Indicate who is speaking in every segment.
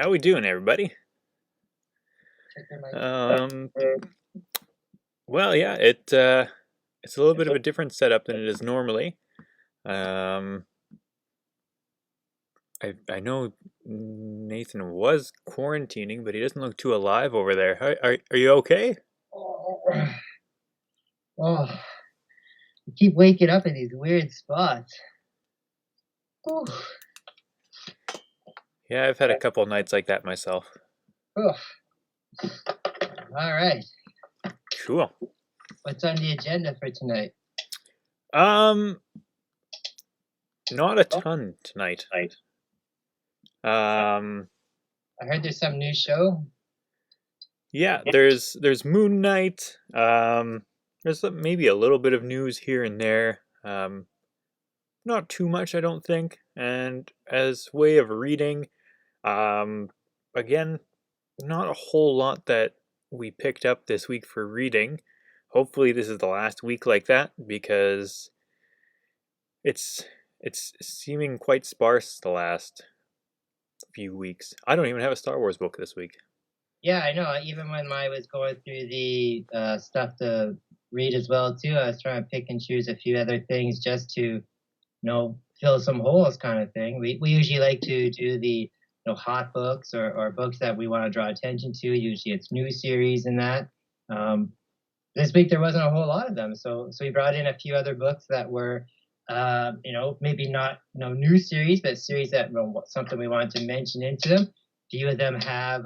Speaker 1: How we doing, everybody? Um, well, yeah, it's a little bit of a different setup than it is normally. Um, I know Nathan was quarantining, but he doesn't look too alive over there. Are you okay?
Speaker 2: Oh, I keep waking up in these weird spots. Oh,
Speaker 1: Yeah, I've had a couple nights like that myself.
Speaker 2: oh. All right.
Speaker 1: Cool.
Speaker 2: What's on the agenda for tonight?
Speaker 1: Um, not a ton tonight. Um,
Speaker 2: I heard there's some new show.
Speaker 1: yeah, there's Moon Knight. There's maybe a little bit of news here and there. Not too much, I don't think. And as way of reading, um, again, not a whole lot that we picked up this week for reading. Hopefully, this is the last week like that because it's it's seeming quite sparse the last few weeks. I don't even have a Star Wars book this week.
Speaker 2: Yeah, I know. Even when I was going through the stuff to read as well too, I was trying to pick and choose a few other things just to, fill some holes kind of thing. We usually like to do the hot books or books that we want to draw attention to. Usually it's new series and that. Um, this week there wasn't a whole lot of them, so we brought in a few other books that were maybe not new series, but series that something we wanted to mention into them. A few of them have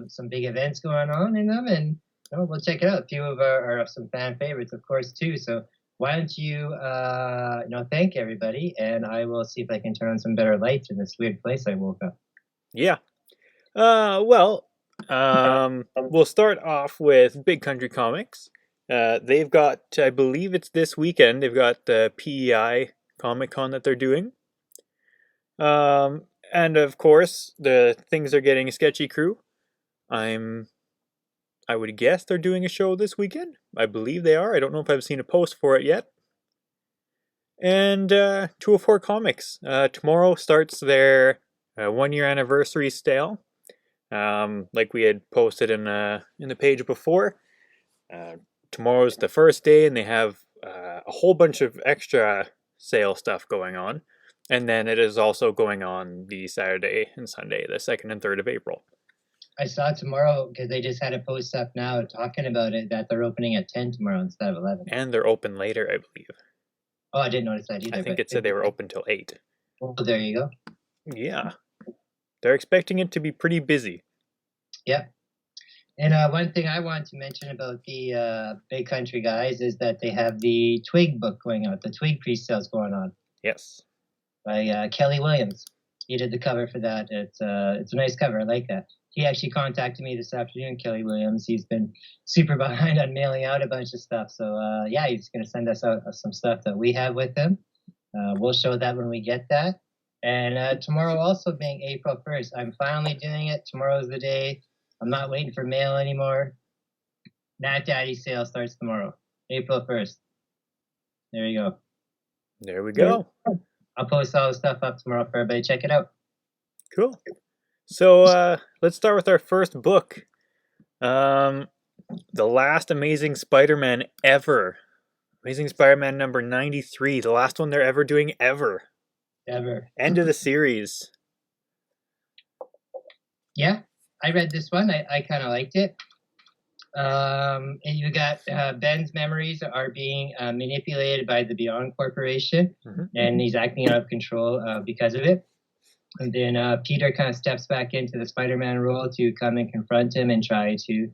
Speaker 2: some big events going on in them, and we'll check it out. A few of our are some fan favorites, of course, too. So why don't you thank everybody, and I will see if I can turn on some better lights in this weird place I woke up.
Speaker 1: Yeah. Well, we'll start off with Big Country Comics. They've got, I believe it's this weekend, they've got the PEI Comic Con that they're doing. And of course, the Things Are Getting Sketchy crew. I would guess they're doing a show this weekend. I believe they are. I don't know if I've seen a post for it yet. And 204 Comics. Tomorrow starts their 1 year anniversary sale. Like we had posted in the page before. Tomorrow's the first day, and they have a whole bunch of extra sale stuff going on. And then it is also going on the Saturday and Sunday, the 2nd and 3rd of April.
Speaker 2: I saw tomorrow because they just had a post up now talking about it that they're opening at 10 tomorrow instead of 11.
Speaker 1: And they're open later, I believe.
Speaker 2: Oh, I didn't notice that either.
Speaker 1: I think it said they were open till 8.
Speaker 2: Well, there you go.
Speaker 1: Yeah. They're expecting it to be pretty busy.
Speaker 2: Yeah. And one thing I wanted to mention about the Big Country guys is that they have the Twig book going out, the Twig pre-sales going on.
Speaker 1: Yes.
Speaker 2: By Kelly Williams. He did the cover for that. It's a nice cover. I like that. He actually contacted me this afternoon, Kelly Williams. He's been super behind on mailing out a bunch of stuff. So, he's going to send us out some stuff that we have with him. We'll show that when we get that. And tomorrow also being April 1st, I'm finally doing it. Tomorrow's the day. I'm not waiting for mail anymore. NatDaddy's sale starts tomorrow, April 1st. There you go.
Speaker 1: There we go.
Speaker 2: I'll post all the stuff up tomorrow for everybody. Check it out.
Speaker 1: Cool. So let's start with our first book. The last Amazing Spider-Man ever. Amazing Spider-Man number 93. The last one they're ever doing ever.
Speaker 2: Ever.
Speaker 1: End of the series.
Speaker 2: Yeah, I read this one. I kind of liked it. And you got Ben's memories are being manipulated by the Beyond Corporation, and he's acting out of control because of it. And then Peter kind of steps back into the Spider-Man role to come and confront him and try to,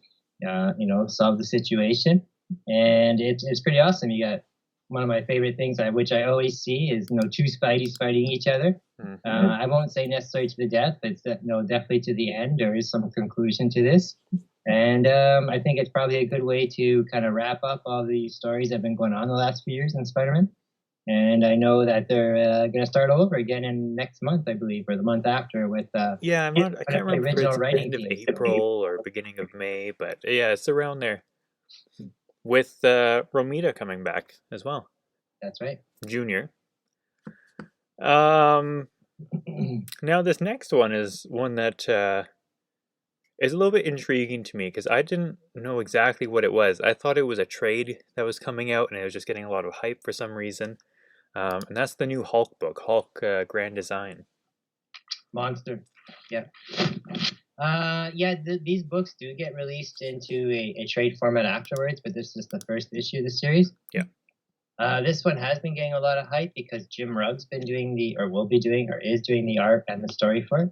Speaker 2: solve the situation. And it's pretty awesome. You got one of my favorite things, which I always see, is two Spideys fighting each other. I won't say necessarily to the death, but definitely to the end. There is some conclusion to this. And I think it's probably a good way to kind of wrap up all the stories that have been going on the last few years in Spider-Man. And I know that they're going to start over again in next month, I believe, or the month after with
Speaker 1: I can't remember if it's the end of April or beginning of May, but yeah, it's around there. With Romita coming back as well.
Speaker 2: That's right.
Speaker 1: Junior. Now, this next one is one that is a little bit intriguing to me because I didn't know exactly what it was. I thought it was a trade that was coming out and it was just getting a lot of hype for some reason. And that's the new Hulk book, Hulk Grand Design.
Speaker 2: Monster. Yeah. These books do get released into a trade format afterwards, but this is the first issue of the series.
Speaker 1: Yeah.
Speaker 2: This one has been getting a lot of hype because Jim Rugg's been doing is doing the art and the story for it.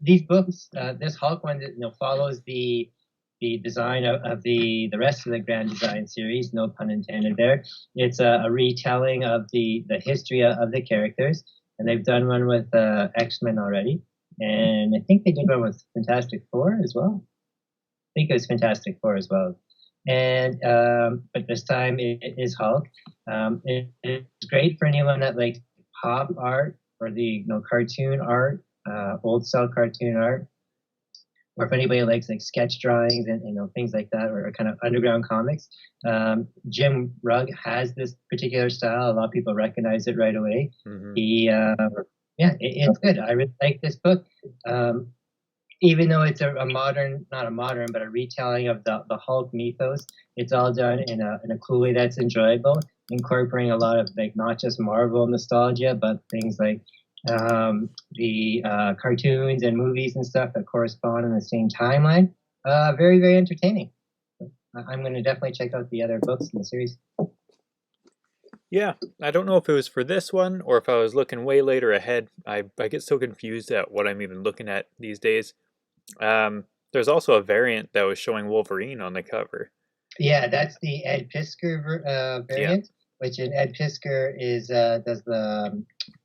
Speaker 2: These books, this Hulk one, follows the design of the rest of the Grand Design series. No pun intended there. It's a retelling of the history of the characters, and they've done one with X-Men already, and I think they did one with Fantastic Four as well. I think it was Fantastic Four as well. And but this time it is Hulk. It's great for anyone that likes pop art or the cartoon art. Old style cartoon art, or if anybody likes like sketch drawings and things like that, or kind of underground comics. Jim Rugg has this particular style. A lot of people recognize it right away.
Speaker 1: Mm-hmm.
Speaker 2: It's good. I really like this book. Even though it's a retelling of the Hulk mythos, it's all done in a cool way that's enjoyable, incorporating a lot of like not just Marvel nostalgia, but things like the cartoons and movies and stuff that correspond in the same timeline. Very, very entertaining. I'm going to definitely check out the other books in the series.
Speaker 1: Yeah, I don't know if it was for this one or if I was looking way later ahead. I get so confused at what I'm even looking at these days. There's also a variant that was showing Wolverine on the cover.
Speaker 2: Yeah, that's the Ed Piskor variant, which in Ed Piskor is does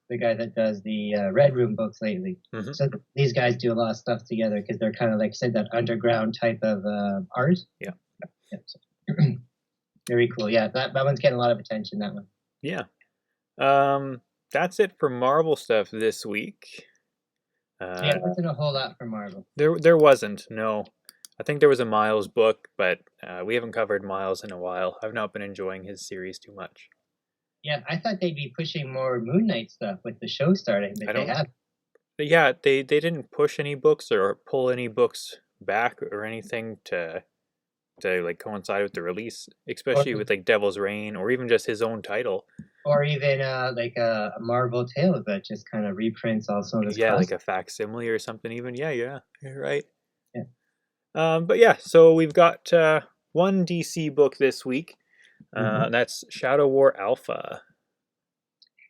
Speaker 2: the guy that does the Red Room books lately.
Speaker 1: Mm-hmm.
Speaker 2: So these guys do a lot of stuff together because they're kind of like said that underground type of art.
Speaker 1: Yeah.
Speaker 2: So, very cool. Yeah, that one's getting a lot of attention. That one.
Speaker 1: Yeah. That's it for Marvel stuff this week.
Speaker 2: There wasn't a whole lot for Marvel.
Speaker 1: There wasn't. No. I think there was a Miles book, but we haven't covered Miles in a while. I've not been enjoying his series too much.
Speaker 2: Yeah, I thought they'd be pushing more Moon Knight stuff with the show starting, but they have.
Speaker 1: Yeah, they didn't push any books or pull any books back or anything to like coincide with the release, especially with like Devil's Reign or even just his own title.
Speaker 2: Or even like a Marvel Tale that just kind of reprints also this.
Speaker 1: Yeah, like a facsimile or something even. Yeah, you're right.
Speaker 2: Yeah.
Speaker 1: But yeah, so we've got one DC book this week. That's Shadow War Alpha.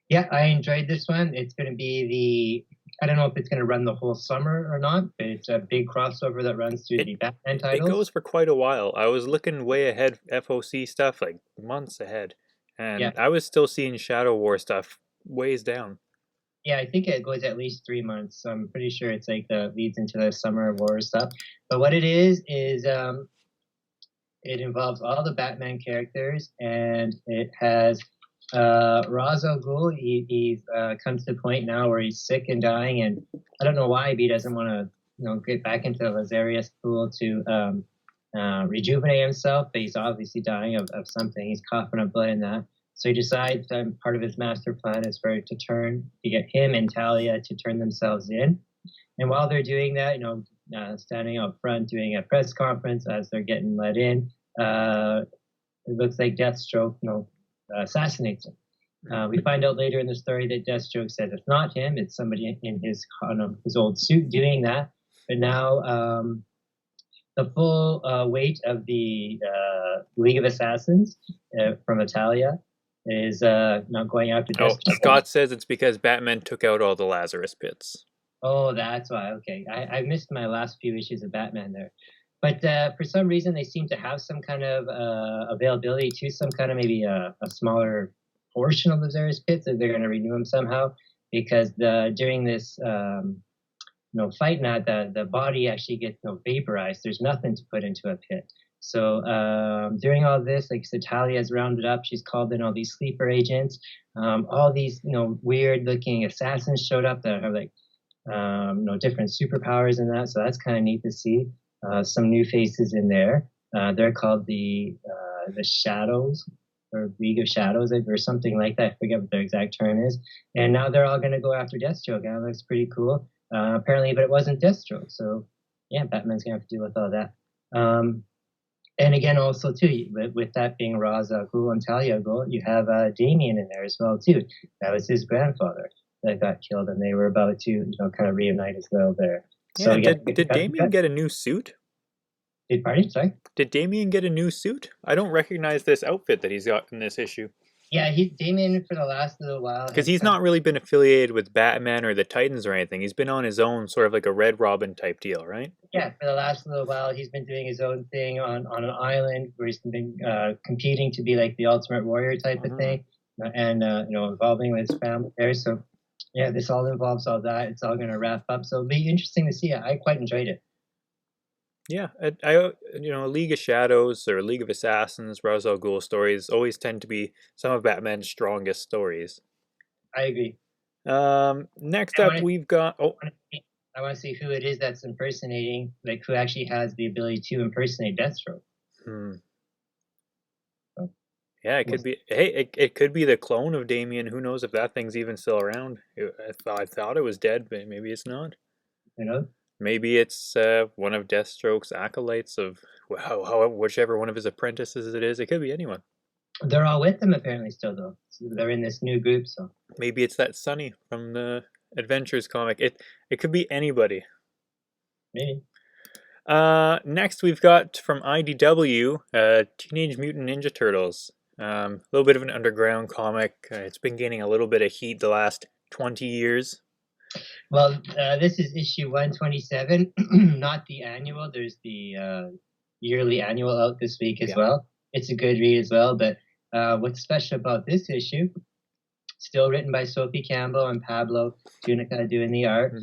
Speaker 2: Yeah, I enjoyed this one. It's going to be I don't know if it's going to run the whole summer or not, but it's a big crossover that runs through the Batman titles.
Speaker 1: It goes for quite a while. I was looking way ahead, FOC stuff, like months ahead. And I was still seeing Shadow War stuff ways down.
Speaker 2: Yeah, I think it goes at least 3 months. So I'm pretty sure it's like leads into the Summer of War stuff. But what it is it involves all the Batman characters, and it has Ra's al Ghul. He's come to the point now where he's sick and dying, and I don't know why, but he doesn't want to get back into the Lazarius pool to rejuvenate himself, but he's obviously dying of something. He's coughing up blood in that. So he decides that part of his master plan is to get him and Talia to turn themselves in. And while they're doing that, standing up front doing a press conference as they're getting let in, it looks like Deathstroke, assassinates him. We find out later in the story that Deathstroke said it's not him; it's somebody in his old suit doing that. But now the full weight of the League of Assassins from Italia is not going after Deathstroke.
Speaker 1: Scott says it's because Batman took out all the Lazarus pits.
Speaker 2: Oh, that's why. Okay, I missed my last few issues of Batman there. But for some reason, they seem to have some kind of availability to some kind of maybe a smaller portion of the Lazarus pits that they're going to renew them somehow. Because during this fight night, the body actually gets vaporized. There's nothing to put into a pit. So during all this, like Talia is rounded up. She's called in all these sleeper agents. All these weird-looking assassins showed up that have like different superpowers and that. So that's kind of neat to see. Some new faces in there. They're called the Shadows. or League of Shadows or something like that. I forget what their exact term is. And now they're all going to go after Deathstroke. That looks pretty cool. Apparently, but it wasn't Deathstroke. So yeah, Batman's going to have to deal with all that. And again, also too, with that being Ra's al Ghul and Talia al Ghul, you have Damien in there as well too. That was his grandfather that got killed, and they were about to, kind of reunite as well there.
Speaker 1: Yeah, so, did Damien get a new suit?
Speaker 2: Sorry?
Speaker 1: Did Damien get a new suit? I don't recognize this outfit that he's got in this issue.
Speaker 2: Yeah, Damien for the last little while.
Speaker 1: Because he's not really been affiliated with Batman or the Titans or anything. He's been on his own, sort of like a Red Robin type deal, right?
Speaker 2: Yeah, for the last little while, he's been doing his own thing on an island where he's been competing to be like the Ultimate Warrior type of thing, and involving with his family there. So yeah, this all involves all that. It's all going to wrap up. So it'll be interesting to see. I quite enjoyed it.
Speaker 1: Yeah, I League of Shadows or League of Assassins, Ra's al Ghul stories always tend to be some of Batman's strongest stories.
Speaker 2: I agree.
Speaker 1: Next up, we've got...
Speaker 2: I want to see who it is that's impersonating, like who actually has the ability to impersonate Deathstroke.
Speaker 1: So, yeah, it could be... Hey, it could be the clone of Damien. Who knows if that thing's even still around? I thought it was dead, but maybe it's not. Maybe it's one of Deathstroke's acolytes of whichever one of his apprentices it is. It could be anyone.
Speaker 2: They're all with him apparently still, though. So they're in this new group, so...
Speaker 1: Maybe it's that Sonny from the Adventures comic. It could be anybody.
Speaker 2: Maybe.
Speaker 1: Next, we've got from IDW, Teenage Mutant Ninja Turtles. A little bit of an underground comic. It's been gaining a little bit of heat the last 20 years.
Speaker 2: Well, this is issue 127, not the annual. There's the yearly annual out this week as well. It's a good read as well, but what's special about this issue, still written by Sophie Campbell and Pablo Tunica doing the art,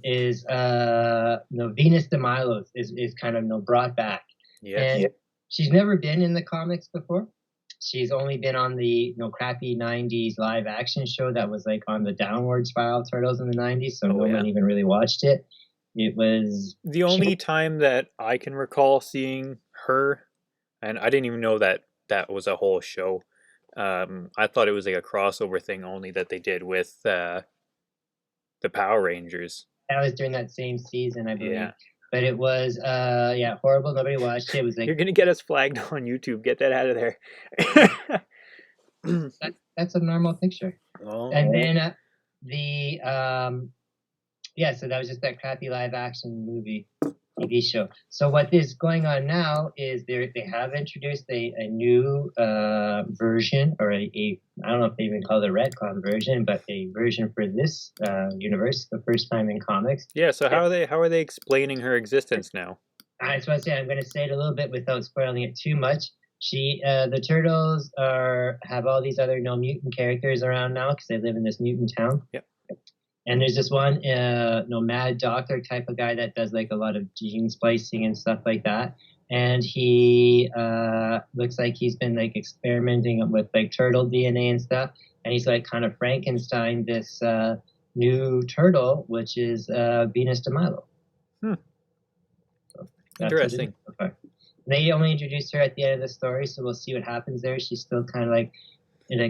Speaker 2: is Venus de Milo is kind of brought back. And she's never been in the comics before. She's only been on the crappy 90s live action show that was like on the Downward Spiral Turtles in the 90s, so no one even really watched it. It was
Speaker 1: the only time that I can recall seeing her, and I didn't even know that was a whole show. I thought it was like a crossover thing only that they did with the Power Rangers.
Speaker 2: That was during that same season, I believe. Yeah. But it was, horrible. Nobody watched it. It was like...
Speaker 1: You're going to get us flagged on YouTube. Get that out of there.
Speaker 2: That's a normal picture.
Speaker 1: Oh.
Speaker 2: And then so that was just that crappy live action movie TV show. So what is going on now is they have introduced a new version, or I don't know if they even call it a retcon version, but a version for this universe, the first time in comics.
Speaker 1: Yeah. So how are they explaining her existence now?
Speaker 2: I just want to say, I'm going to say it a little bit without spoiling it too much. The Turtles have all these other mutant characters around now because they live in this mutant town.
Speaker 1: Yep.
Speaker 2: And there's this one, mad doctor type of guy that does like a lot of gene splicing and stuff like that. And he looks like he's been like experimenting with like turtle DNA and stuff. And he's like kind of Frankenstein this new turtle, which is Venus de Milo.
Speaker 1: So interesting.
Speaker 2: They only introduced her at the end of the story, so we'll see what happens there. She's still kind of like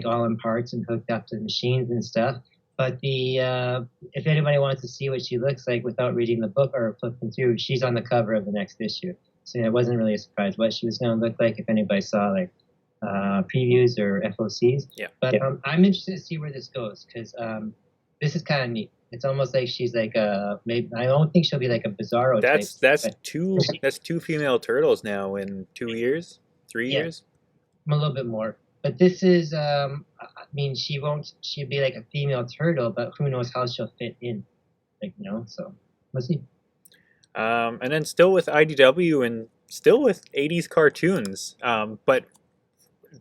Speaker 2: all in parts and hooked up to machines and stuff. But if anybody wants to see what she looks like without reading the book or flipping through, she's on the cover of the next issue. So it wasn't really a surprise what she was going to look like if anybody saw like previews or FOCs.
Speaker 1: Yeah.
Speaker 2: But I'm interested to see where this goes because this is kind of neat. It's almost like she's like maybe I don't think she'll be like a Bizarro type.
Speaker 1: That's two female turtles now in 2 years, 3 years.
Speaker 2: A little bit more. But this is, she'll be like a female turtle, but who knows how she'll fit in, so we'll see.
Speaker 1: And then still with IDW and still with 80s cartoons, but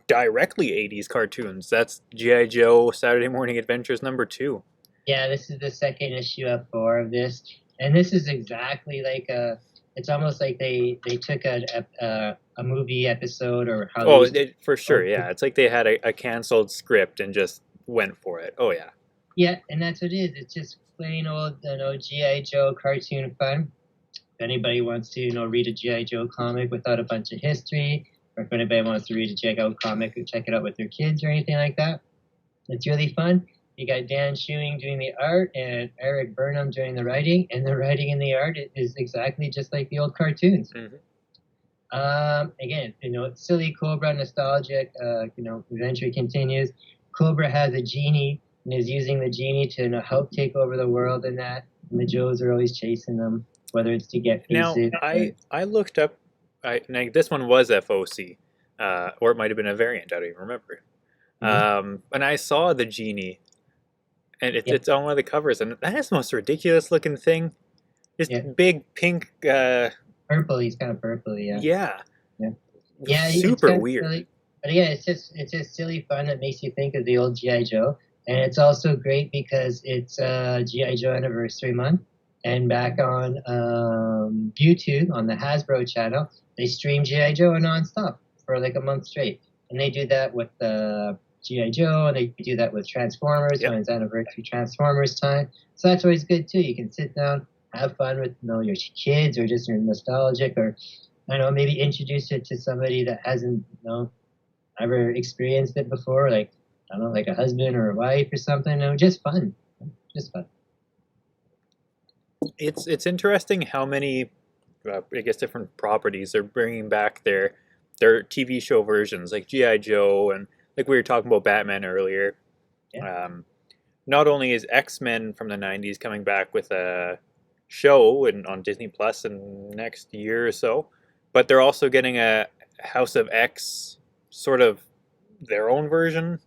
Speaker 1: directly 80s cartoons. That's G.I. Joe Saturday Morning Adventures #2.
Speaker 2: Yeah, this is the second issue of 4 of this. And this is exactly like it's almost like they took a movie episode or how.
Speaker 1: Oh, for sure, yeah. It's like they had a canceled script and just went for it. Oh yeah.
Speaker 2: Yeah, and that's what it is. It's just plain old, G.I. Joe cartoon fun. If anybody wants to, read a G.I. Joe comic without a bunch of history, or if anybody wants to read a check-out comic, check it out with their kids or anything like that. It's really fun. You got Dan Schuing doing the art and Eric Burnham doing the writing, and the writing and the art is exactly just like the old cartoons. Again, it's silly Cobra, nostalgic. Adventure continues. Cobra has a genie and is using the genie to help take over the world and that. And the Joes are always chasing them, whether it's to get pieces.
Speaker 1: Now, I looked up. This one was FOC, or it might have been a variant. I don't even remember. And I saw the genie, and it's on one of the covers, and that is the most ridiculous looking thing. Just big pink.
Speaker 2: Purple. He's kind of purpley. Yeah.
Speaker 1: Super weird.
Speaker 2: Silly. But yeah, it's just silly fun that makes you think of the old G.I. Joe, and it's also great because it's G.I. Joe anniversary month, and back on YouTube on the Hasbro channel, they stream G.I. Joe nonstop for like a month straight, and they do that with G.I. Joe, and they do that with Transformers when it's anniversary Transformers time. So that's always good too. You can sit down, have fun with your kids, or just you're nostalgic, or I don't know, maybe introduce it to somebody that hasn't ever experienced it before, like I don't know, like a husband or a wife or something. Just fun.
Speaker 1: It's interesting how many, I guess, different properties are bringing back their TV show versions, like G.I. Joe, and like we were talking about Batman earlier. Not only is X-Men from the 90s coming back with a show on Disney Plus in next year or so, but they're also getting a House of X, sort of their own version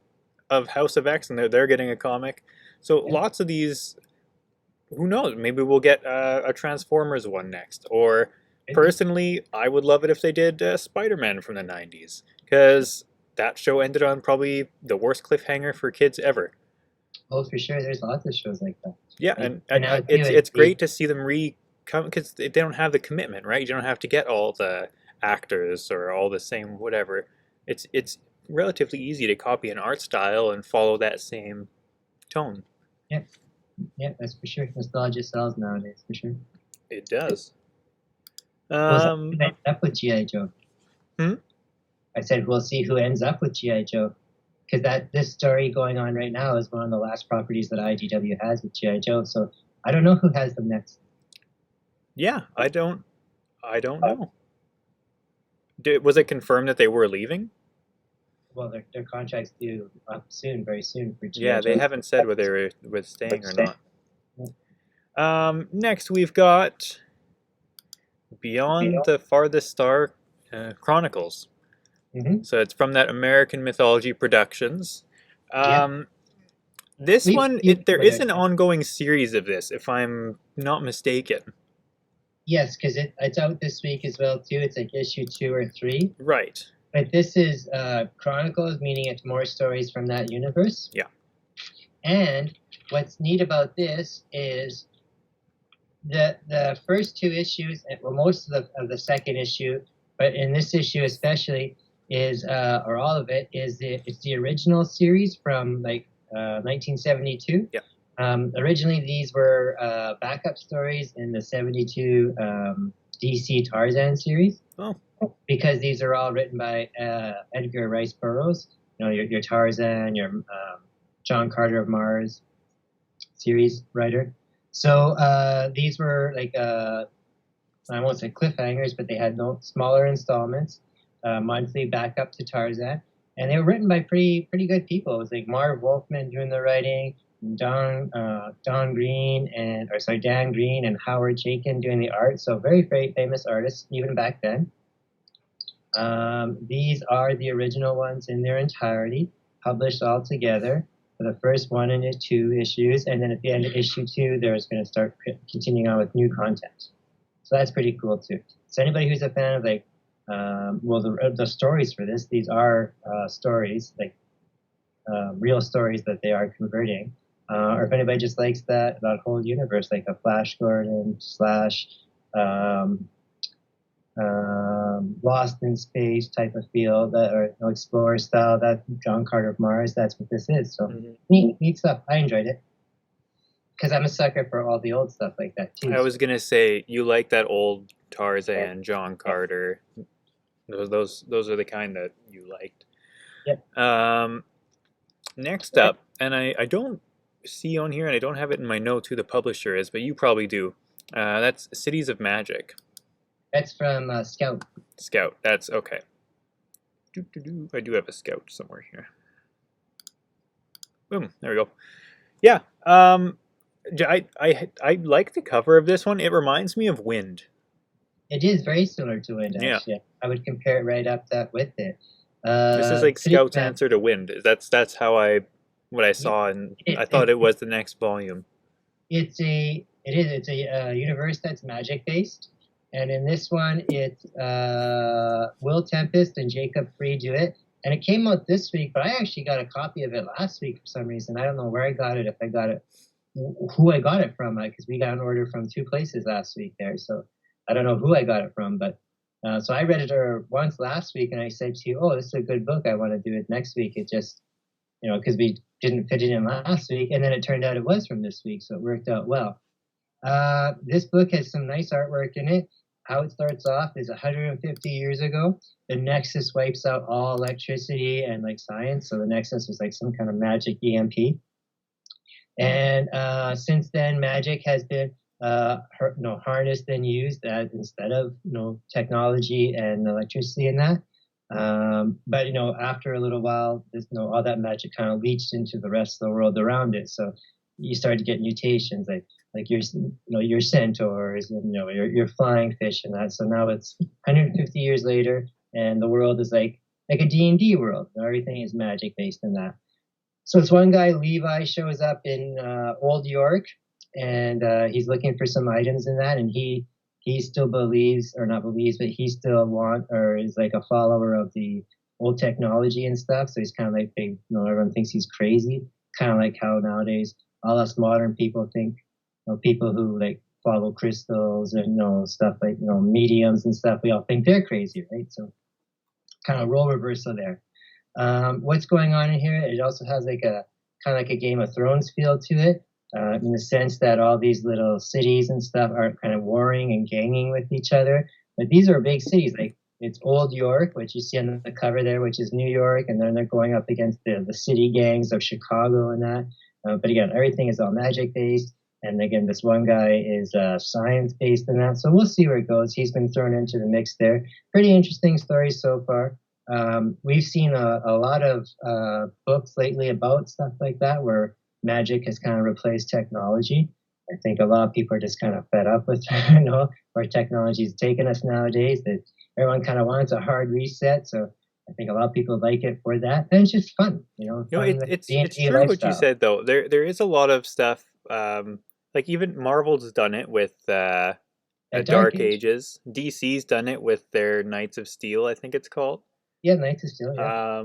Speaker 1: of House of X, and they're getting a comic. So lots of these, who knows, maybe we'll get a Transformers one next. Or personally, I would love it if they did SpiderMan from the 90s, because that show ended on probably the worst cliffhanger for kids ever.
Speaker 2: Oh, for sure. There's lots of shows like that.
Speaker 1: Yeah, and it's great to see them come, because they don't have the commitment, right? You don't have to get all the actors or all the same whatever. It's relatively easy to copy an art style and follow that same tone.
Speaker 2: Yeah, that's for sure. Nostalgia sells nowadays, for sure.
Speaker 1: It does.
Speaker 2: Who ends up with G.I. Joe? I said we'll see who ends up with G.I. Joe, because this story going on right now is one of the last properties that IDW has with G.I. Joe. So I don't know who has them next.
Speaker 1: Yeah, I don't know. Was it confirmed that they were leaving?
Speaker 2: Well, their contract's due up very soon for G.I.
Speaker 1: Yeah,
Speaker 2: Joe.
Speaker 1: they haven't said whether they were staying or not. Next, we've got Beyond the Farthest Star Chronicles. So it's from that American Mythology Productions. This one, there is an ongoing series of this, if I'm not mistaken.
Speaker 2: Yes, because it's out this week as well, too. It's like issue 2 or 3.
Speaker 1: Right.
Speaker 2: But this is Chronicles, meaning it's more stories from that universe.
Speaker 1: Yeah.
Speaker 2: And what's neat about this is the first 2 issues, well, most of the second issue, but in this issue especially, is or all of it is it's the original series from like 1972.
Speaker 1: Yeah.
Speaker 2: Originally, these were backup stories in the 72 DC Tarzan series.
Speaker 1: Oh.
Speaker 2: Because these are all written by Edgar Rice Burroughs. Your Tarzan, your John Carter of Mars series writer. So these were like I won't say cliffhangers, but they had smaller installments, monthly backup to Tarzan, and they were written by pretty good people. It was like Marv Wolfman doing the writing, Dan Green and Howard Chaykin doing the art. So very famous artists even back then. These are the original ones in their entirety, published all together for the first 1 and 2 issues, and then at the end of issue 2, they're just going to start continuing on with new content. So that's pretty cool too. So anybody who's a fan of like, the stories for this, these are stories, like real stories that they are converting. Or if anybody just likes that whole universe, like a Flash Gordon / Lost in Space type of feel, or Explorer style, that John Carter of Mars, that's what this is. So neat stuff. I enjoyed it because I'm a sucker for all the old stuff like that too.
Speaker 1: I was gonna say, you like that old Tarzan, John Carter. Those are the kind that you liked.
Speaker 2: Yep.
Speaker 1: Next up, and I don't see on here, and I don't have it in my notes who the publisher is, but you probably do. That's Cities of Magic.
Speaker 2: That's from Scout.
Speaker 1: Scout. That's okay. I do have a Scout somewhere here. Boom. There we go. Yeah. I like the cover of this one. It reminds me of Wind.
Speaker 2: It is very similar to Wind,
Speaker 1: Yeah.
Speaker 2: actually. I would compare it right up that with it.
Speaker 1: This is like
Speaker 2: Cities of
Speaker 1: Scout's answer to Wind. That's how what I saw, and I thought it was the next volume.
Speaker 2: It's a universe that's magic based, and in this one, it's Will Tempest and Jacob Free do it, and it came out this week. But I actually got a copy of it last week for some reason. I don't know where I got it, if I got it, who I got it from, because we got an order from 2 places last week there. So I don't know who I got it from, but so I read it once last week, and I said to you, "Oh, this is a good book. I want to do it next week." It just, because we didn't fit it in last week, and then it turned out it was from this week, so it worked out well. This book has some nice artwork in it. How it starts off is 150 years ago. The Nexus wipes out all electricity and like science, so the Nexus was like some kind of magic EMP. And since then, magic has been harnessed and used instead of technology and electricity and that. But after a little while, all that magic kind of leached into the rest of the world around it. So you start to get mutations like your centaurs and your flying fish and that. So now it's 150 years later, and the world is like a D&D world. Everything is magic based in that. So this one guy, Levi, shows up in Old York, and he's looking for some items in that, and he still believes, or not believes, but he still is like a follower of the old technology and stuff. So he's kind of like everyone thinks he's crazy, kind of like how nowadays all us modern people think, people who like follow crystals and stuff like mediums and stuff, we all think they're crazy, right? So kind of role reversal there. What's going on in here? It also has like a kind of like a Game of Thrones feel to it, in the sense that all these little cities and stuff are kind of warring and ganging with each other. But these are big cities. Like it's Old York, which you see on the cover there, which is New York, and then they're going up against the city gangs of Chicago and that. But again, everything is all magic based. And again, this one guy is science based in that. So we'll see where it goes. He's been thrown into the mix there. Pretty interesting story so far. We've seen a lot of books lately about stuff like that where magic has kind of replaced technology. I think a lot of people are just kind of fed up with where technology is taking us nowadays, that everyone kind of wants a hard reset. So I think a lot of people like it for that. And it's just fun,
Speaker 1: It's true what you said, though. There is a lot of stuff, like even Marvel's done it with Dark Ages. DC's done it with their Knights of Steel, I think it's called.
Speaker 2: Yeah, Knights of Steel, yeah.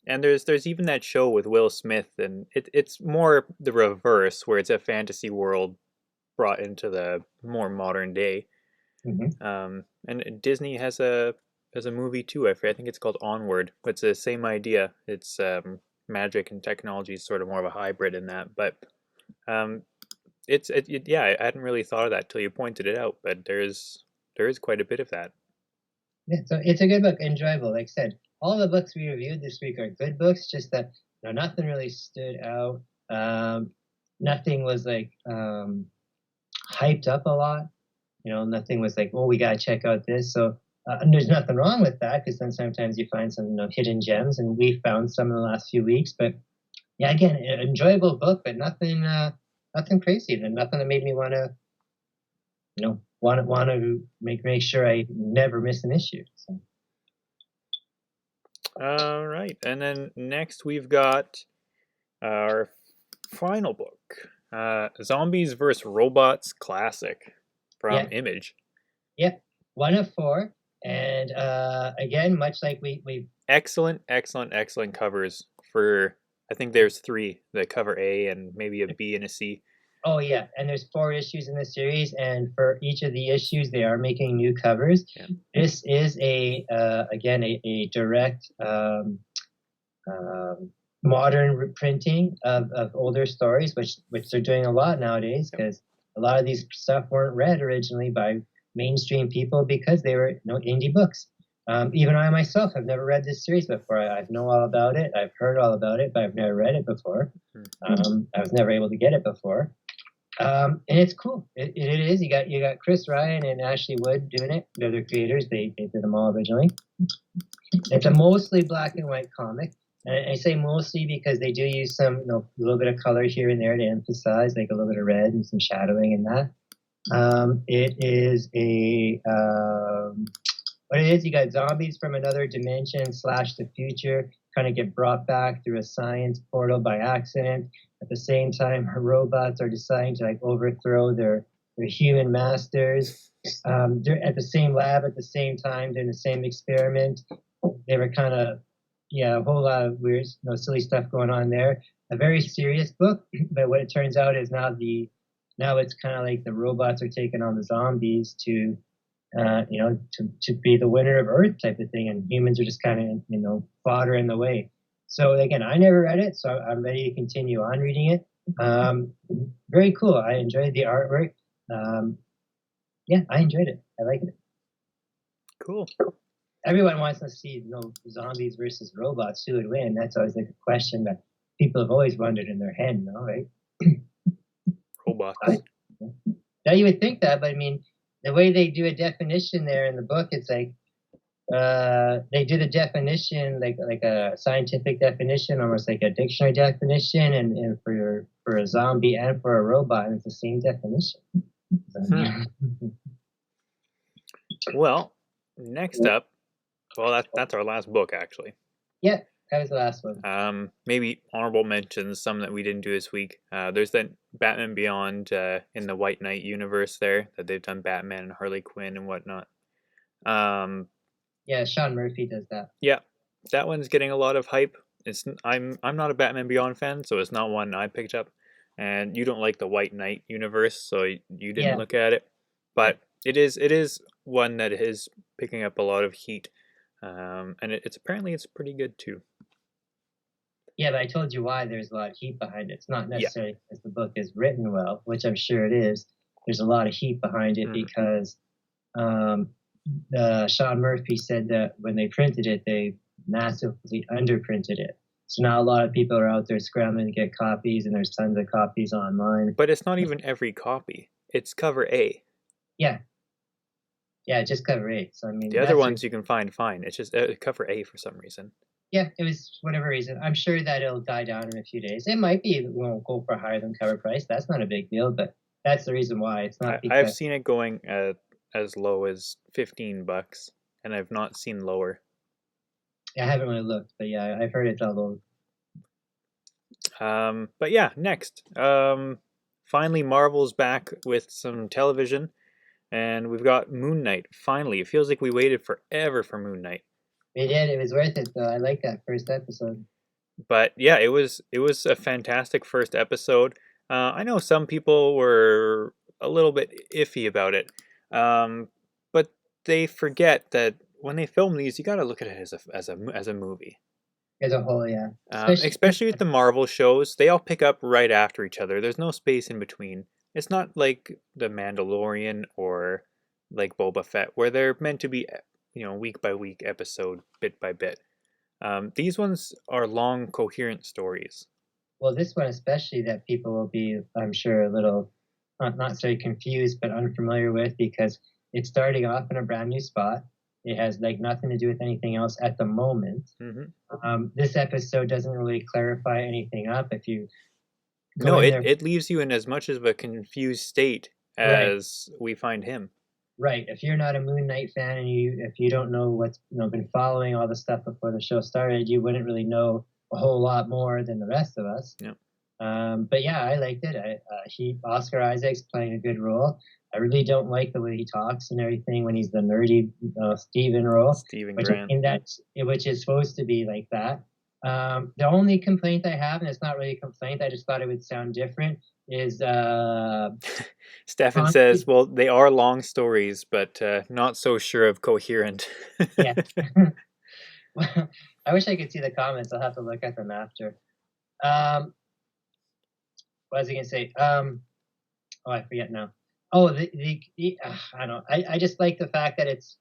Speaker 1: And there's even that show with Will Smith, and it's more the reverse, where it's a fantasy world brought into the more modern day.
Speaker 2: Mm-hmm.
Speaker 1: And Disney has a movie too. I think it's called Onward. It's the same idea. It's magic and technology is sort of more of a hybrid in that. But I hadn't really thought of that till you pointed it out. But there is quite a bit of that.
Speaker 2: Yeah, so it's a good book, enjoyable. Like I said, all the books we reviewed this week are good books, just that nothing really stood out. Nothing was like hyped up a lot. Nothing was like, oh, we gotta check out this. So and there's nothing wrong with that, because then sometimes you find some hidden gems, and we found some in the last few weeks. But yeah, again, an enjoyable book, but nothing crazy. And nothing that made me want to make sure I never miss an issue. So.
Speaker 1: All right, and then next we've got our final book, Zombies vs. Robots Classic from Image.
Speaker 2: Yep, 1 of 4, and again, much like we
Speaker 1: excellent covers for. I think there's 3: the cover A and maybe a B and a C.
Speaker 2: Oh yeah, and there's 4 issues in the series, and for each of the issues, they are making new covers. Yeah. This is a direct modern reprinting of older stories, which they're doing a lot nowadays, because a lot of these stuff weren't read originally by mainstream people because they were indie books. Even I myself have never read this series before. I know all about it. I've heard all about it, but I've never read it before. I was never able to get it before. And it's cool. It is. You got Chris Ryan and Ashley Wood doing it. They're the creators. They did them all originally. It's a mostly black and white comic. And I say mostly because they do use some, a little bit of color here and there to emphasize, like a little bit of red and some shadowing and that. It is what it is, you got zombies from another dimension / the future kind of get brought back through a science portal by accident. At the same time, robots are deciding to like overthrow their human masters. They're at the same lab at the same time, doing the same experiment. They were kind of, a whole lot of weird, silly stuff going on there. A very serious book, but what it turns out is now it's kind of like the robots are taking on the zombies to be the winner of Earth type of thing, and humans are just kind of, fodder in the way. So again, I never read it, so I'm ready to continue on reading it. Very cool. I enjoyed the artwork. I enjoyed it. I like it.
Speaker 1: Cool.
Speaker 2: Everyone wants to see, zombies versus robots. Who would win? That's always like a question that people have always wondered in their head, right?
Speaker 1: Robots.
Speaker 2: Now you would think that, but I mean, the way they do a definition there in the book, it's like they do the definition like a scientific definition, almost like a dictionary definition, and for a zombie and for a robot, and it's the same definition.
Speaker 1: Well, next up, that's our last book actually.
Speaker 2: Yeah, that was the last one.
Speaker 1: Maybe honorable mentions, some that we didn't do this week. There's that Batman Beyond in the White Knight universe there that they've done Batman and Harley Quinn and whatnot.
Speaker 2: Yeah, Sean Murphy does that.
Speaker 1: Yeah, that one's getting a lot of hype. I'm not a Batman Beyond fan, so it's not one I picked up. And you don't like the White Knight universe, so you didn't look at it. But it is one that is picking up a lot of heat, and it's apparently pretty good too.
Speaker 2: Yeah, but I told you why there's a lot of heat behind it. It's not necessarily because the book is written well, which I'm sure it is. There's a lot of heat behind it because Sean Murphy said that when they printed it, they massively underprinted it. So now a lot of people are out there scrambling to get copies, and there's tons of copies online.
Speaker 1: But it's not even every copy. It's cover A.
Speaker 2: Yeah, just cover A. So I mean,
Speaker 1: the other ones you can find fine. It's just cover A for some reason.
Speaker 2: Yeah, it was whatever reason. I'm sure that it'll die down in a few days. It might be it won't go for higher than cover price. That's not a big deal, but that's the reason why. It's not.
Speaker 1: I've seen it going as low as $15, and I've not seen lower.
Speaker 2: I haven't really looked, but yeah, I've heard it's all low.
Speaker 1: But yeah, next. Finally, Marvel's back with some television, and we've got Moon Knight. Finally, it feels like we waited forever for Moon Knight.
Speaker 2: We did. It was worth it, though. I like that first episode.
Speaker 1: But yeah, it was a fantastic first episode. I know some people were a little bit iffy about it, but they forget that when they film these, you got to look at it as a movie.
Speaker 2: As a whole, yeah.
Speaker 1: Especially with the Marvel shows, they all pick up right after each other. There's no space in between. It's not like The Mandalorian or like Boba Fett, where they're meant to be, week by week, episode, bit by bit. These ones are long, coherent stories.
Speaker 2: Well, this one especially that people will be, I'm sure, a little, not necessarily confused, but unfamiliar with, because it's starting off in a brand new spot. It has like nothing to do with anything else at the moment. Mm-hmm. This episode doesn't really clarify anything up. If you
Speaker 1: it leaves you in as much of a confused state as we find him.
Speaker 2: Right. If you're not a Moon Knight fan and if you don't know what's been following all the stuff before the show started, you wouldn't really know a whole lot more than the rest of us.
Speaker 1: Yeah.
Speaker 2: But yeah, I liked it. Oscar Isaac's playing a good role. I really don't like the way he talks and everything when he's the nerdy Steven role.
Speaker 1: Steven Grant.
Speaker 2: Which is supposed to be like that. The only complaint I have, and it's not really a complaint, I just thought it would sound different, is
Speaker 1: Stefan says, well, they are long stories, but not so sure of coherent.
Speaker 2: Yeah. Well, I wish I could see the comments. I'll have to look at them after. What was I going to say? I forget now. Oh, I don't know. I just like the fact that it's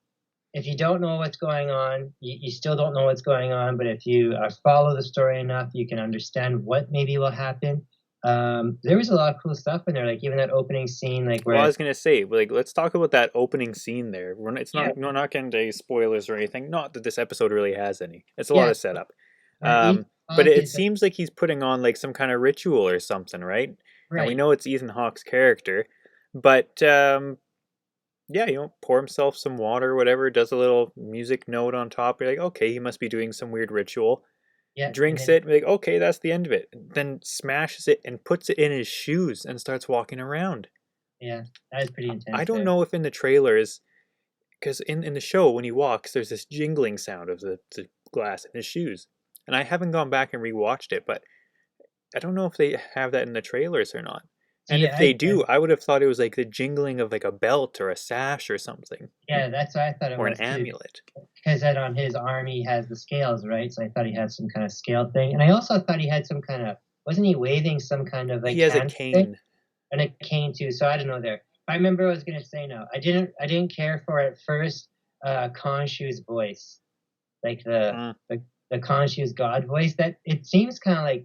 Speaker 2: if you don't know what's going on, you still don't know what's going on. But if you follow the story enough, you can understand what maybe will happen. There was a lot of cool stuff in there, like even that opening scene, like
Speaker 1: Well, I
Speaker 2: where
Speaker 1: was gonna say, like, let's talk about that opening scene there. It's
Speaker 2: yeah,
Speaker 1: not, we're not getting to spoilers or anything. Not that this episode really has any. It's a lot
Speaker 2: yeah,
Speaker 1: of setup.
Speaker 2: where Ethan
Speaker 1: But
Speaker 2: Hawke
Speaker 1: it
Speaker 2: is
Speaker 1: seems like he's putting on like some kind of ritual or something, right? And we
Speaker 2: right.
Speaker 1: know it's Ethan Hawke's character, but yeah, pour himself some water or whatever, does a little music note on top. You're like, okay, he must be doing some weird ritual.
Speaker 2: Yeah, and
Speaker 1: Drinks
Speaker 2: then
Speaker 1: it, like, okay, that's the end of it. Then smashes it and puts it in his shoes and starts walking around.
Speaker 2: yeah, that was pretty
Speaker 1: I
Speaker 2: intense
Speaker 1: don't
Speaker 2: there.
Speaker 1: know if in the trailers, because in the show, when he walks, there's this jingling sound of the glass in his shoes. And I haven't gone back and rewatched it, but I don't know if they have that in the trailers or not. And
Speaker 2: See,
Speaker 1: if they do, I would have thought it was like the jingling of like a belt or a sash or something,
Speaker 2: yeah, that's what I thought it
Speaker 1: or an
Speaker 2: was too.
Speaker 1: amulet.
Speaker 2: Because then on his arm he has the scales, right? So I thought he had some kind of scale thing, and I also thought he had some kind of wasn't he waving some kind of
Speaker 1: He
Speaker 2: like
Speaker 1: has a
Speaker 2: hand thing
Speaker 1: cane.
Speaker 2: and a cane too. So I don't know there. I remember I was gonna say no. I didn't care for at first Khonshu's voice, like
Speaker 1: Mm,
Speaker 2: the Khonshu's God voice. That it seems kind of like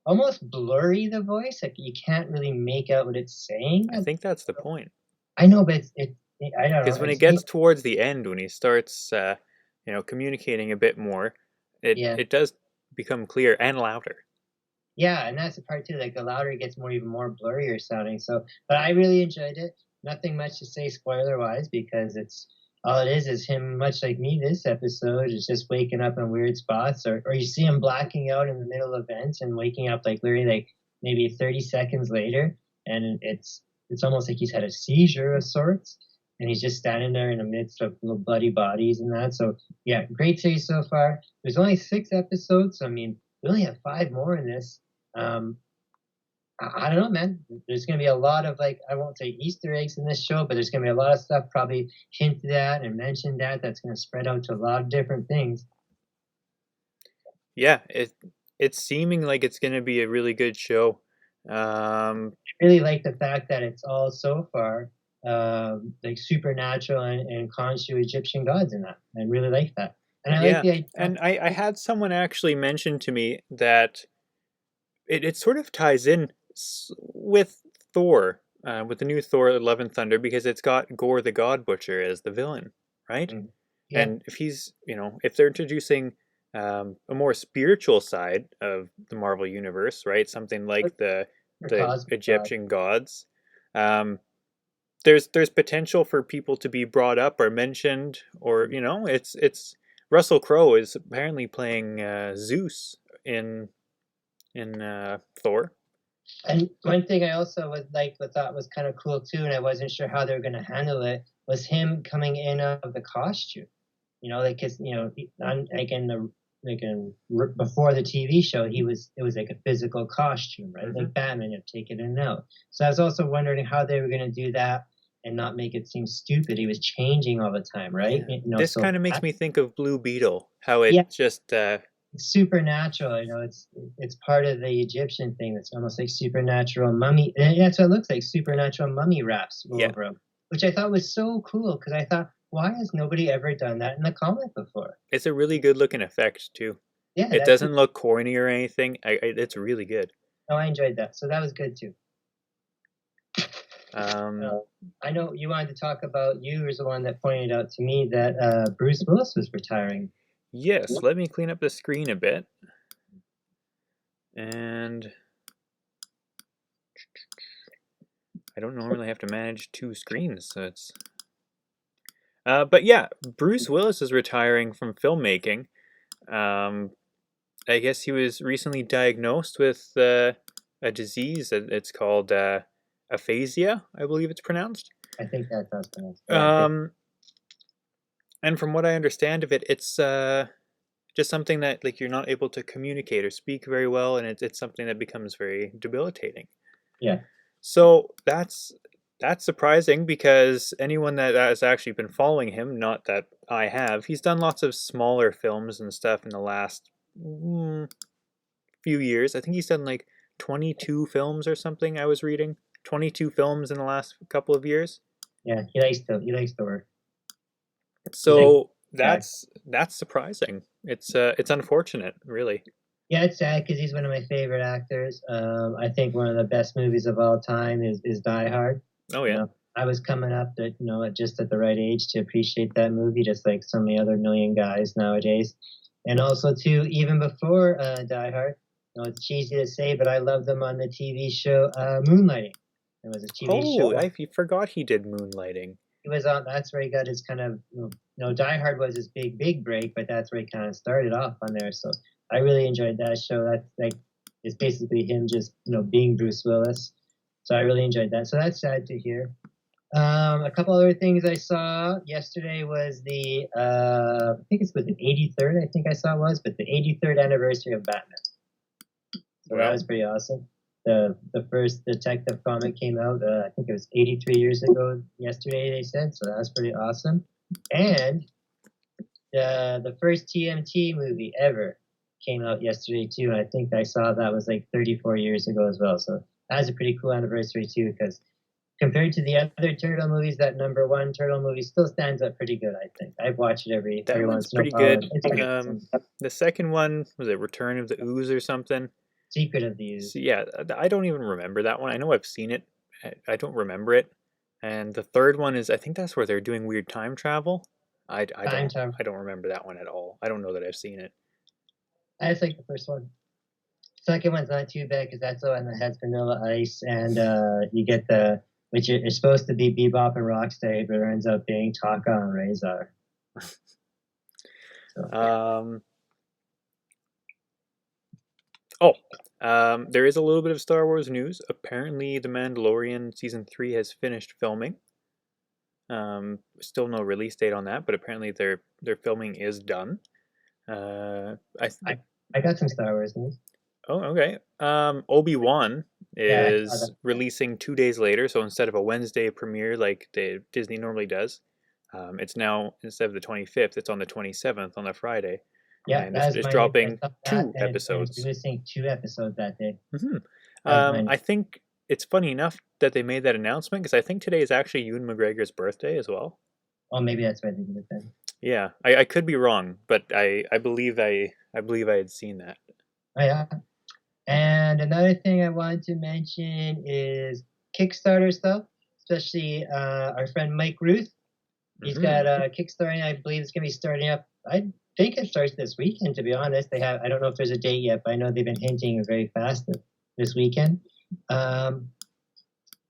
Speaker 2: almost blurry the voice. Like you can't really make out what it's saying.
Speaker 1: I think that's the point.
Speaker 2: I know, but I don't know.
Speaker 1: Because when it gets towards the end, when he starts, communicating a bit more,
Speaker 2: Yeah.
Speaker 1: it does become clear and louder.
Speaker 2: Yeah, and that's the part too. Like the louder it gets, more even more blurrier sounding. So, but I really enjoyed it. Nothing much to say spoiler wise because it's all it is him, much like me. This episode is just waking up in weird spots, or you see him blacking out in the middle of events and waking up like literally like maybe 30 seconds later, and it's almost like he's had a seizure of sorts, and he's just standing there in the midst of little bloody bodies and that. So yeah, great series so far. There's only 6 episodes. So, I mean, we only have 5 more in this. Um, I don't know, man. There's going to be a lot of like I won't say Easter eggs in this show, but there's going to be a lot of stuff probably hinted at and mentioned at that's going to spread out to a lot of different things.
Speaker 1: Yeah, it's seeming like it's going to be a really good show. Um,
Speaker 2: I really like the fact that it's all so far like supernatural and Khonshu Egyptian gods in that. I really like that, and I like
Speaker 1: yeah,
Speaker 2: the idea.
Speaker 1: and I had someone actually mention to me that it sort of ties in with Thor, with the new Thor: Love and Thunder, because it's got Gore the God Butcher as the villain, right?
Speaker 2: Yeah,
Speaker 1: And if he's, if they're introducing a more spiritual side of the Marvel universe, right? Something
Speaker 2: for,
Speaker 1: like
Speaker 2: for
Speaker 1: the
Speaker 2: cosmic god.
Speaker 1: Egyptian gods. Um, there's potential for people to be brought up or mentioned, or it's Russell Crowe is apparently playing Zeus in Thor.
Speaker 2: And one thing I also was like thought was kind of cool too, and I wasn't sure how they were going to handle it, was him coming in of the costume. Like cause like in the before the TV show, it was like a physical costume, right?
Speaker 1: Mm-hmm.
Speaker 2: Like Batman had taken it out. So I was also wondering how they were going to do that and not make it seem stupid. He was changing all the time, right?
Speaker 1: Yeah. This
Speaker 2: So
Speaker 1: kind of makes me think of Blue Beetle, how
Speaker 2: yeah,
Speaker 1: it just
Speaker 2: supernatural. It's part of the Egyptian thing. That's almost like supernatural mummy. And that's what it looks like. Supernatural mummy wraps
Speaker 1: yeah,
Speaker 2: over him, which I thought was so cool because I thought, why has nobody ever done that in the comic before?
Speaker 1: it's a really good looking effect too.
Speaker 2: Yeah,
Speaker 1: It
Speaker 2: that's
Speaker 1: doesn't look corny or anything. It's really good.
Speaker 2: no, I enjoyed that. So that was good too.
Speaker 1: Um,
Speaker 2: I know you wanted to talk about. You was the one that pointed out to me that Bruce Willis was retiring.
Speaker 1: yes, let me clean up the screen a bit. And I don't normally have to manage 2 screens, so it's but yeah, Bruce Willis is retiring from filmmaking. Um, I guess he was recently diagnosed with a disease. It's called aphasia, I believe it's pronounced.
Speaker 2: I think that does. Yeah,
Speaker 1: And from what I understand of it, it's just something that like you're not able to communicate or speak very well, and it's something that becomes very debilitating.
Speaker 2: yeah.
Speaker 1: So that's surprising because anyone that has actually been following him, not that I have, he's done lots of smaller films and stuff in the last few years. I think he's done like 22 films or something. I was reading 22 films in the last couple of years.
Speaker 2: Yeah, he likes to work. He's like,
Speaker 1: So
Speaker 2: yeah,
Speaker 1: that's surprising. It's unfortunate, really.
Speaker 2: yeah, it's sad because he's one of my favorite actors. I think one of the best movies of all time is Die Hard.
Speaker 1: Oh
Speaker 2: You
Speaker 1: yeah.
Speaker 2: know, I was coming up at just at the right age to appreciate that movie, just like so many other million guys nowadays. And also too, even before Die Hard, it's cheesy to say, but I loved him on the TV show Moonlighting. It was a TV
Speaker 1: Oh,
Speaker 2: show.
Speaker 1: I forgot he did Moonlighting.
Speaker 2: He was on. That's where he got his kind of. Die Hard was his big break, but that's where he kind of started off on there. So I really enjoyed that show. That's like it's basically him just being Bruce Willis. So I really enjoyed that. So that's sad to hear. A couple other things I saw yesterday was the I think it's with the 83rd. I think I saw it was, but the 83rd anniversary of Batman. So that was
Speaker 1: Well,
Speaker 2: pretty awesome. The first detective comic came out. I think it was 83 years ago yesterday. They said so. That was pretty awesome. And the first TMT movie ever came out yesterday too. And I think I saw that was like 34 years ago as well. So that was a pretty cool anniversary too, because compared to the other turtle movies, that number one turtle movie still stands up pretty good. I think I've watched it
Speaker 1: that
Speaker 2: every
Speaker 1: one's
Speaker 2: once in a
Speaker 1: pretty
Speaker 2: while.
Speaker 1: good.
Speaker 2: And it's pretty awesome.
Speaker 1: The second one was it Return of the Ooze or something?
Speaker 2: Secret of the
Speaker 1: So
Speaker 2: Use.
Speaker 1: yeah, I don't even remember that one. I know I've seen it. I don't remember it. And the third one is I think that's where they're doing weird time travel.
Speaker 2: Time travel.
Speaker 1: I don't remember that one at all. I don't know that I've seen it.
Speaker 2: I just like the first one. Second one's not too bad because that's the one that has Vanilla Ice, and you get the which is supposed to be Bebop and Rocksteady, but it ends up being Taka and Razor. So yeah.
Speaker 1: Um, oh, there is a little bit of Star Wars news. Apparently, The Mandalorian season 3 has finished filming. Still no release date on that, but apparently their filming is done. I
Speaker 2: I, I got some Star Wars news.
Speaker 1: Oh, okay. Obi-Wan
Speaker 2: Yeah, I saw
Speaker 1: is
Speaker 2: that.
Speaker 1: releasing 2 days later, so instead of a Wednesday premiere like Disney normally does, it's now instead of the 25th, it's on the 27th on the Friday,
Speaker 2: Yeah,
Speaker 1: and
Speaker 2: that was
Speaker 1: it's
Speaker 2: my news. I
Speaker 1: dropping
Speaker 2: saw that,
Speaker 1: two
Speaker 2: and it's
Speaker 1: episodes.
Speaker 2: releasing 2 episodes that day.
Speaker 1: hmm
Speaker 2: That was my
Speaker 1: I
Speaker 2: news.
Speaker 1: think it's funny enough that they made that announcement because I think today is actually Ewan McGregor's birthday as well.
Speaker 2: Oh, maybe that's why they did it then.
Speaker 1: Yeah, I could be wrong, but I believe I had seen that.
Speaker 2: Oh yeah. And another thing I wanted to mention is Kickstarter stuff, especially our friend Mike Ruth. He's
Speaker 1: hmm
Speaker 2: got a Kickstarter. I believe it's going to be starting up. I think it starts this weekend. To be honest, they have. I don't know if there's a date yet, but I know they've been hinting very fast this weekend. Um,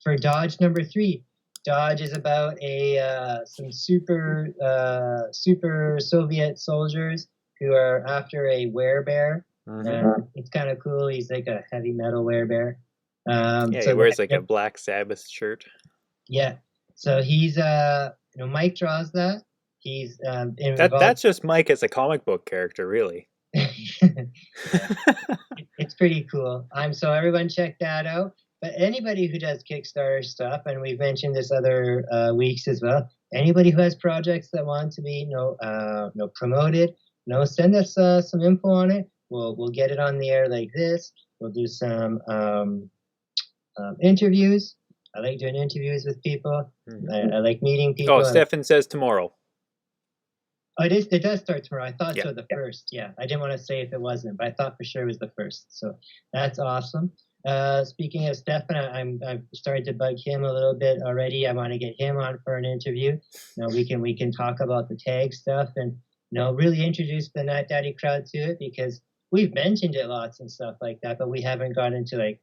Speaker 2: for Dodge number 3, Dodge is about a some super Soviet soldiers who are after a werebear.
Speaker 1: hmm
Speaker 2: It's kind of cool. He's like a heavy metal werebear.
Speaker 1: Yeah, he
Speaker 2: So
Speaker 1: wears like a Black Sabbath shirt.
Speaker 2: yeah, so he's Mike draws that. He's involved.
Speaker 1: That's just Mike as a comic book character, really.
Speaker 2: Yeah, it's pretty cool. So everyone check that out. But anybody who does Kickstarter stuff, and we've mentioned this other weeks as well. Anybody who has projects that want to be promoted, send us some info on it. We'll get it on the air like this. We'll do some interviews. I like doing interviews with people.
Speaker 1: hmm
Speaker 2: I like meeting
Speaker 1: Oh,
Speaker 2: people.
Speaker 1: Stefan says tomorrow.
Speaker 2: Oh, it is. It does start tomorrow. I thought
Speaker 1: Yeah.
Speaker 2: so. The first, yeah. I didn't want to say if it wasn't, but I thought for sure it was the first. So that's awesome. Speaking of Stefan, I've started to bug him a little bit already. I want to get him on for an interview. We can talk about the tag stuff and really introduce the Nat Daddy crowd to it because we've mentioned it lots and stuff like that, but we haven't gone into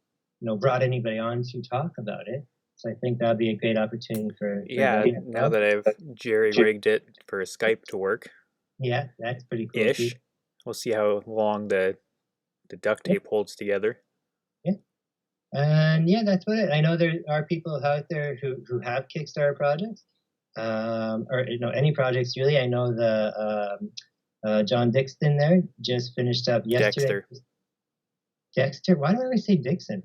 Speaker 2: brought anybody on to talk about it. So I think that'd be a great opportunity for
Speaker 1: Yeah,
Speaker 2: them.
Speaker 1: now that I've jerry rigged it for Skype to work
Speaker 2: Yeah, that's pretty cool too.
Speaker 1: ish, we'll see how long the duct
Speaker 2: Yeah.
Speaker 1: tape holds together.
Speaker 2: Yeah. And yeah, that's what I know. There are people out there who have Kickstarter projects, or any projects really. I know the John Dixon there just finished up yesterday.
Speaker 1: Dexter.
Speaker 2: Dexter, why do I always say Dixon?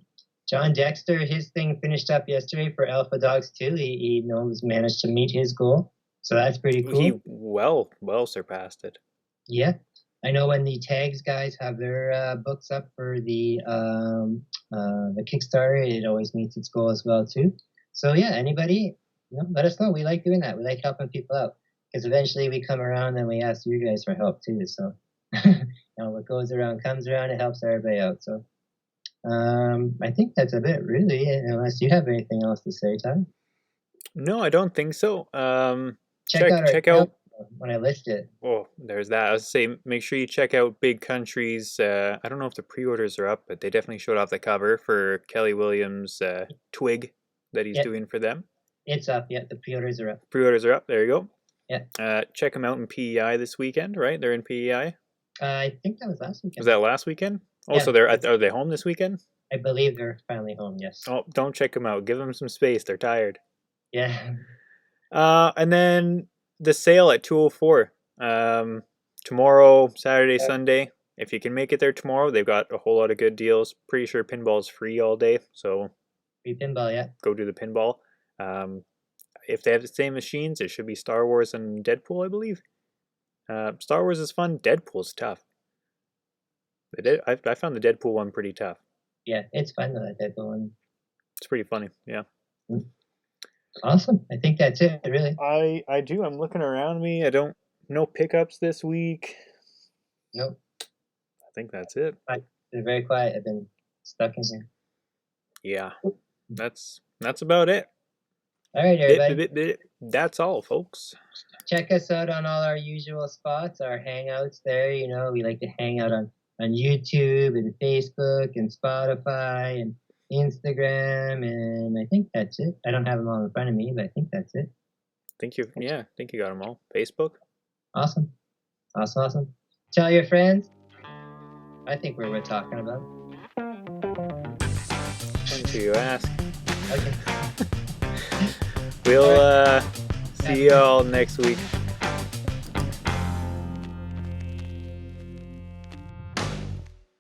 Speaker 2: John Dexter, his thing finished up yesterday for Alpha Dogs 2. He managed to meet his goal, so that's pretty
Speaker 1: He
Speaker 2: cool.
Speaker 1: well surpassed it.
Speaker 2: Yeah, I know when the tags guys have their books up for the Kickstarter, it always meets its goal as well too. So yeah, anybody, let us know. We like doing that. We like helping people out. because eventually we come around and we ask you guys for help too. So, what goes around comes around. It helps everybody out. So, I think that's a bit, really, unless you have anything else to say, Ty.
Speaker 1: No, I don't think so.
Speaker 2: Check out when I list it.
Speaker 1: Oh, there's that. I was say make sure you check out Big Country's. I don't know if the pre-orders are up, but they definitely showed off the cover for Kelly Williams' Twig that he's doing for them.
Speaker 2: It's up. Yeah, the pre-orders are up.
Speaker 1: Pre-orders are up. There you go.
Speaker 2: Yeah.
Speaker 1: Check them out in PEI this weekend, right? They're in PEI.
Speaker 2: I think that was last weekend.
Speaker 1: Was that last weekend? Oh, so are they home this weekend?
Speaker 2: I believe they're finally home. Yes.
Speaker 1: Oh, don't check them out. Give them some space. They're tired.
Speaker 2: Yeah.
Speaker 1: And then the sale at 204. Tomorrow, Saturday, Sunday. If you can make it there tomorrow, they've got a whole lot of good deals. Pretty sure pinball's free all day, so
Speaker 2: free pinball, yeah.
Speaker 1: Go do the pinball. If they have the same machines, it should be Star Wars and Deadpool, I believe. Star Wars is fun. Deadpool's tough. I found the Deadpool one pretty tough.
Speaker 2: Yeah, it's fun though, that Deadpool one.
Speaker 1: It's pretty funny, yeah.
Speaker 2: Awesome. I think that's it, really.
Speaker 1: I do. I'm looking around me. No pickups this week.
Speaker 2: Nope.
Speaker 1: I think that's it.
Speaker 2: Been very quiet. I've been stuck in here.
Speaker 1: Yeah. That's about it.
Speaker 2: All right, everybody.
Speaker 1: That's all, folks.
Speaker 2: Check us out on all our usual spots, our hangouts there. We like to hang out on YouTube and Facebook and Spotify and Instagram, and I think that's it. I don't have them all in front of me, but I think that's it.
Speaker 1: I think you got them all. Facebook.
Speaker 2: Awesome. Tell your friends. I think we're talking about.
Speaker 1: Until you ask.
Speaker 2: Okay.
Speaker 1: We'll see you all next week.